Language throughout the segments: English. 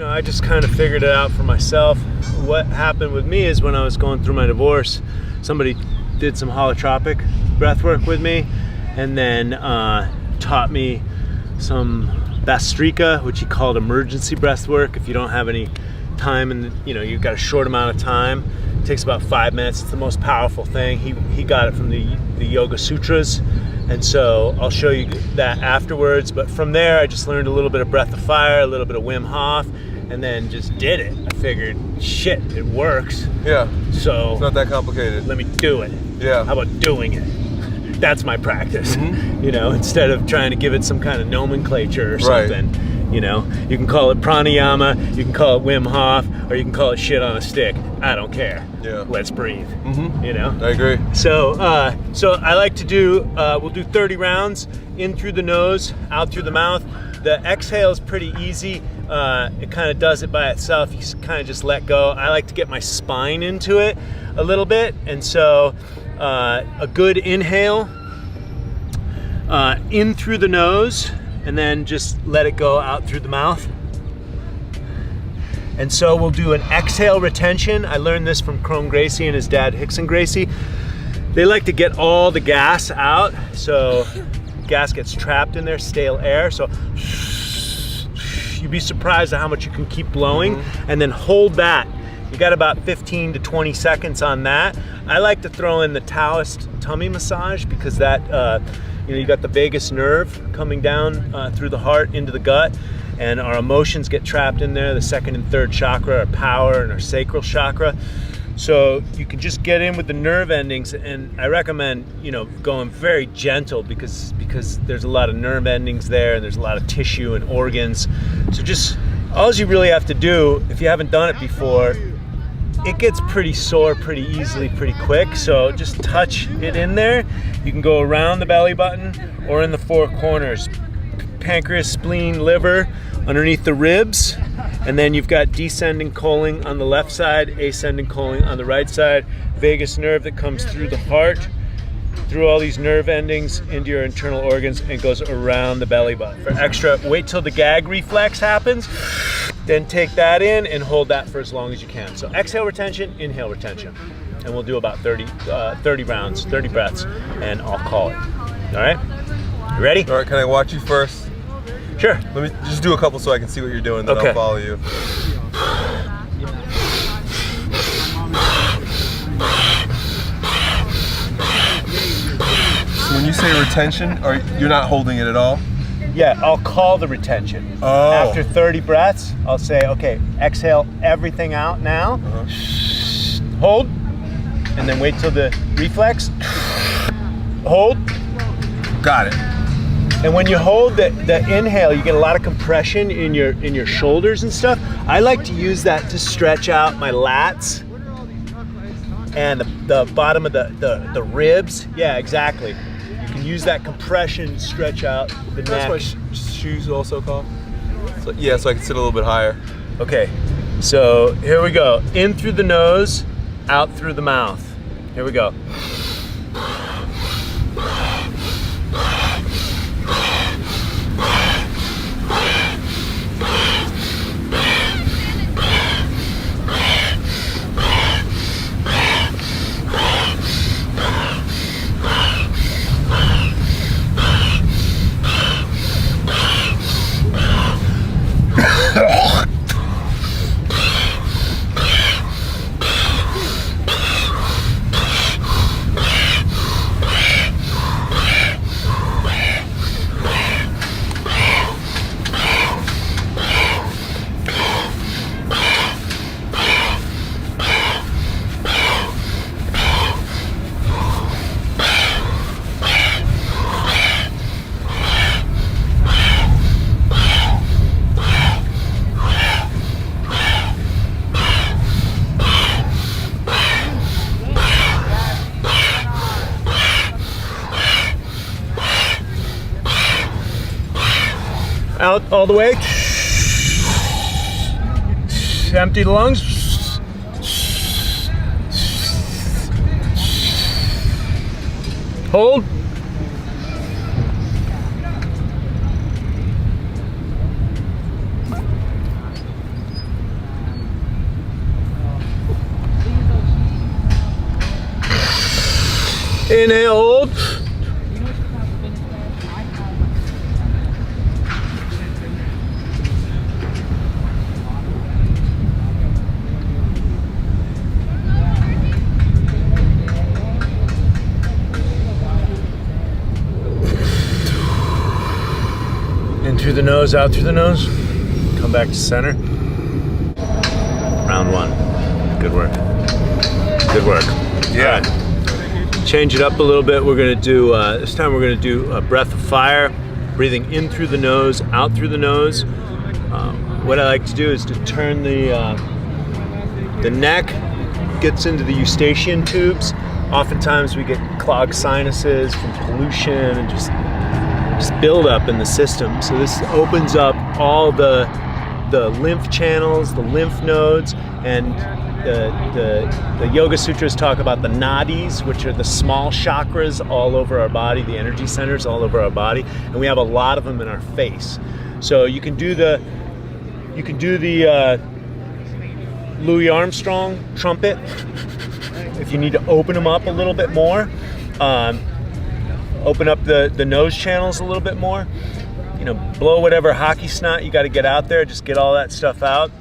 I just kind of figured it out for myself. What happened with me is when I was going through my divorce, somebody did some holotropic breath work with me, and then taught me some Bastrika, which he called emergency breath work. If you don't have any time and you've got a short amount of time, it takes about 5 minutes. It's the most powerful thing. He got it from the Yoga Sutras, and so I'll show you that afterwards. But from there, I just learned a little bit of Breath of Fire, a little bit of Wim Hof, and then just did it. I figured, shit, it works. Yeah. So it's not that complicated. Let me do it. Yeah. How about doing it? That's my practice. Instead of trying to give it some kind of nomenclature or something. Right. You can call it pranayama, you can call it Wim Hof, or you can call it shit on a stick. I don't care. Yeah. Let's breathe. I agree. So I like to do, we'll do 30 rounds, in through the nose, out through the mouth. The exhale is pretty easy. It kind of does it by itself. You kind of just let go. I like to get my spine into it a little bit. And so a good inhale in through the nose, and then just let it go out through the mouth. And so we'll do an exhale retention. I learned this from Crone Gracie and his dad, Hickson Gracie. They like to get all the gas out, so gas gets trapped in there, stale air. So you'd be surprised at how much you can keep blowing, and then hold that. You got about 15 to 20 seconds on that. I like to throw in the Taoist tummy massage, because that, you got the vagus nerve coming down through the heart into the gut, and our emotions get trapped in there. The second and third chakra, our power and our sacral chakra. So you can just get in with the nerve endings, and I recommend, going very gentle, because there's a lot of nerve endings there, and there's a lot of tissue and organs. So just, all you really have to do, if you haven't done it before, it gets pretty sore pretty easily, pretty quick. So just touch it in there. You can go around the belly button or in the four corners. Pancreas, spleen, liver, underneath the ribs. And then you've got descending colon on the left side, ascending colon on the right side. Vagus nerve that comes through the heart, through all these nerve endings into your internal organs, and goes around the belly button. For extra, wait till the gag reflex happens, then take that in and hold that for as long as you can. So exhale retention, inhale retention. And we'll do about 30 rounds, 30 breaths, and I'll call it. All right? You ready? All right, can I watch you first? Sure. Let me just do a couple so I can see what you're doing, then I'll follow you. So when you say retention, you're not holding it at all? Yeah, I'll call the retention. Oh. After 30 breaths, I'll say, okay, exhale everything out now. Hold, and then wait till the reflex. Hold. Got it. And when you hold the inhale, you get a lot of compression in your shoulders and stuff. I like to use that to stretch out my lats and the bottom of the ribs. Yeah, exactly. You can use that compression to stretch out the neck. That's what shoes also call? So I can sit a little bit higher. Okay, so here we go. In through the nose, out through the mouth. Here we go. Out all the way. Empty the lungs. Hold. Inhale, hold. In through the nose, out through the nose. Come back to center. Round one. Good work. Good work. Yeah. All right. Change it up a little bit. We're gonna do, this time we're gonna do a breath of fire, breathing in through the nose, out through the nose. What I like to do is to turn the neck, gets into the eustachian tubes. Oftentimes we get clogged sinuses from pollution and just build up in the system. So this opens up all the lymph channels, the lymph nodes, and the Yoga Sutras talk about the nadis, which are the small chakras all over our body, the energy centers all over our body, and we have a lot of them in our face. So you can do the Louis Armstrong trumpet if you need to open them up a little bit more. Open up the nose channels a little bit more. You know, blow whatever hockey snot you got to get out there. Just get all that stuff out.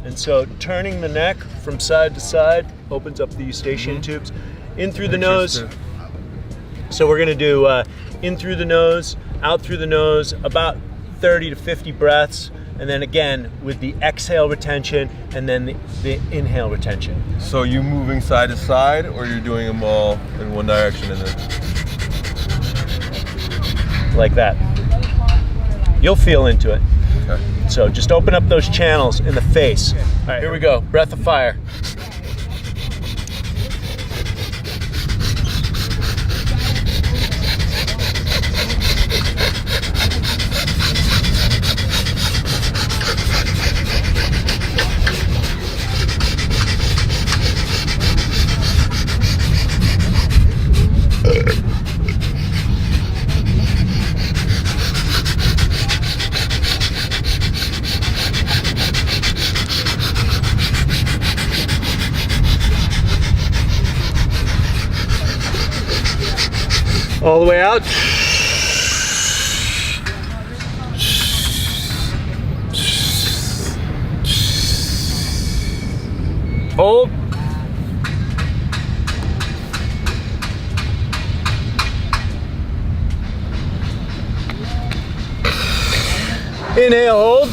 And so turning the neck from side to side opens up the eustachian tubes. In through the nose. So we're going to do in through the nose, out through the nose, about 30 to 50 breaths. And then again with the exhale retention and then the inhale retention. So you moving side to side, or you're doing them all in one direction and then? Like that. You'll feel into it. Okay. So just open up those channels in the face. All right, here we go. Breath of fire. All the way out. Hold. Inhale, hold.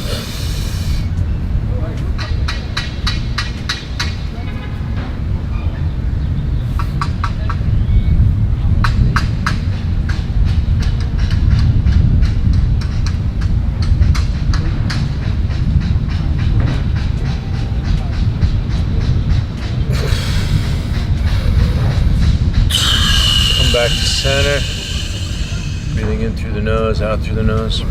Back to center. Breathing in through the nose, out through the nose.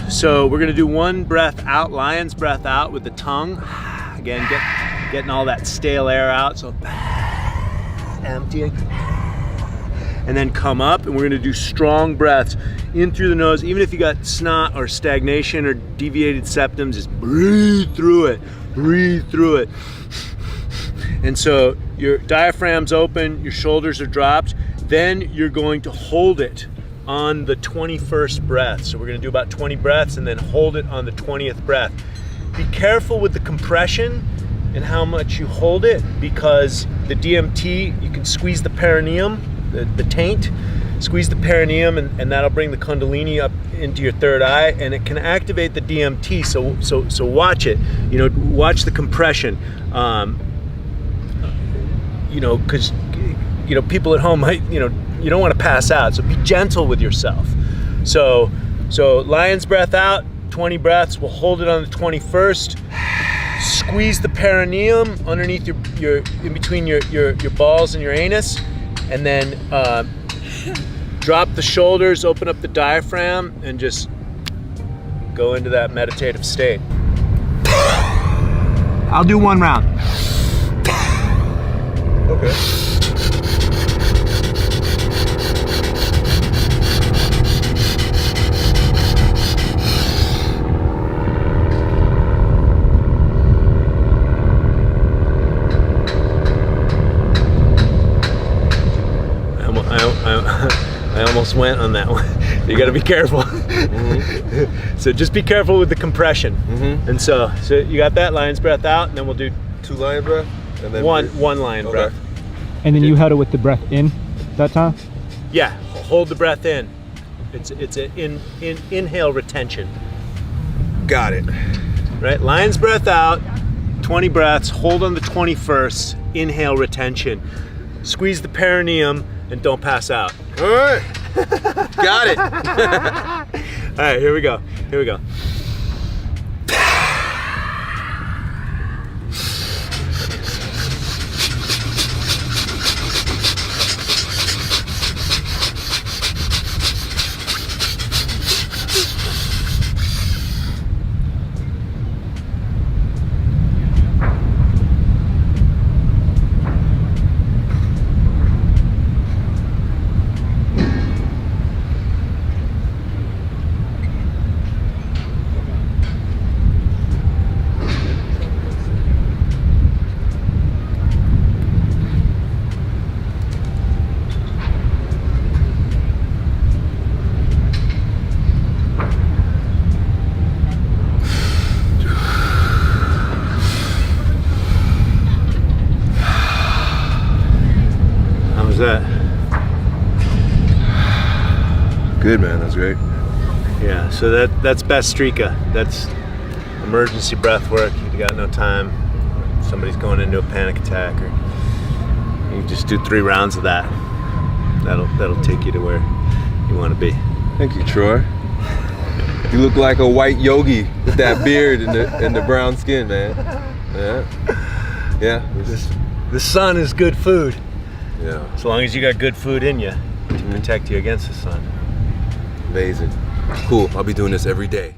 So we're gonna do one breath out, lion's breath out with the tongue. Again, getting all that stale air out. So emptying. And then come up, and we're gonna do strong breaths in through the nose. Even if you got snot or stagnation or deviated septum, just breathe through it, breathe through it. And so your diaphragm's open, your shoulders are dropped, then you're going to hold it on the 21st breath. So we're gonna do about 20 breaths and then hold it on the 20th breath. Be careful with the compression and how much you hold it, because the DMT, you can squeeze the perineum, the taint, squeeze the perineum, and that'll bring the kundalini up into your third eye, and it can activate the DMT. So watch it. You know, watch the compression. You know, because you know people at home might, you know, you don't want to pass out. So be gentle with yourself. So lion's breath out, 20 breaths. We'll hold it on the 21st. Squeeze the perineum underneath your in between your balls and your anus. And then drop the shoulders, open up the diaphragm, and just go into that meditative state. I'll do one round. Okay. almost went on that one. You got to be careful. So just be careful with the compression. And so you got that lion's breath out, and then we'll do 2 lion breath, and then one lion breath. And then you held it with the breath in that time? Yeah, hold the breath in. It's an inhale retention. Got it. Right, lion's breath out, 20 breaths, hold on the 21st, inhale retention. Squeeze the perineum and don't pass out. All right. Got it. All right, here we go. Here we go. That? Good, man. That's great. Yeah, so that's Bastrika. That's emergency breath work. You got no time. Somebody's going into a panic attack, or you just do 3 rounds of that. That'll take you to where you want to be. Thank you, Troy. You look like a white yogi with that beard and the brown skin, man. Yeah. Yeah. The sun is good food. Yeah. As long as you got good food in you to protect you against the sun. Amazing. Cool. I'll be doing this every day.